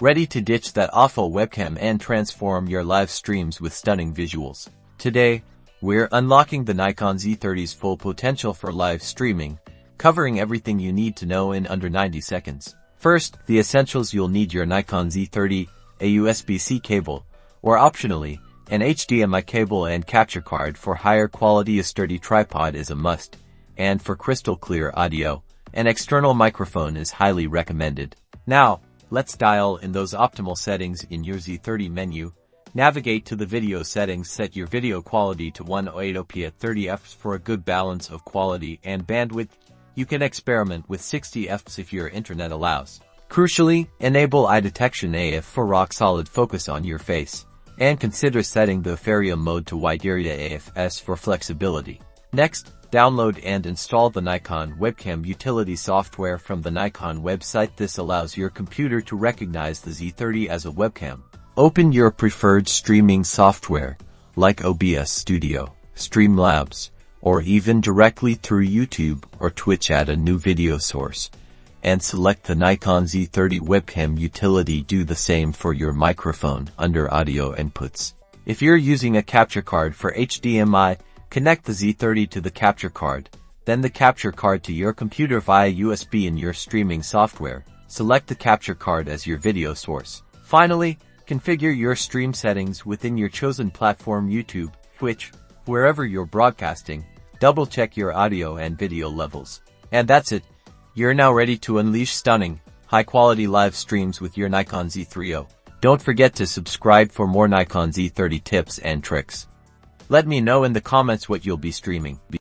Ready to ditch that awful webcam and transform your live streams with stunning visuals. Today, we're unlocking the Nikon Z30's full potential for live streaming, covering everything you need to know in under 90 seconds. First, the essentials. You'll need your Nikon Z30, a USB-C cable, or optionally, an HDMI cable and capture card. For higher quality, a sturdy tripod is a must, and for crystal clear audio, an external microphone is highly recommended. Now, let's dial in those optimal settings. In your Z30 menu, navigate to the video settings. Set your video quality to 108p at 30 fps for a good balance of quality and bandwidth. You can experiment with 60 fps if your internet allows. Crucially, enable eye detection AF for rock-solid focus on your face, and consider setting the Area mode to wide area AFS for flexibility. Next, download and install the Nikon Webcam utility software from the Nikon website. This allows your computer to recognize the Z30 as a webcam. Open your preferred streaming software, like OBS Studio, Streamlabs, or even directly through YouTube or Twitch. Add a new video source, and select the Nikon Z30 webcam utility. Do the same for your microphone under audio inputs. If you're using a capture card for HDMI, connect the Z30 to the capture card, then the capture card to your computer via USB. In your streaming software, select the capture card as your video source. Finally, configure your stream settings within your chosen platform, YouTube, Twitch, wherever you're broadcasting. Double-check your audio and video levels. And that's it. You're now ready to unleash stunning, high-quality live streams with your Nikon Z30. Don't forget to subscribe for more Nikon Z30 tips and tricks. Let me know in the comments what you'll be streaming.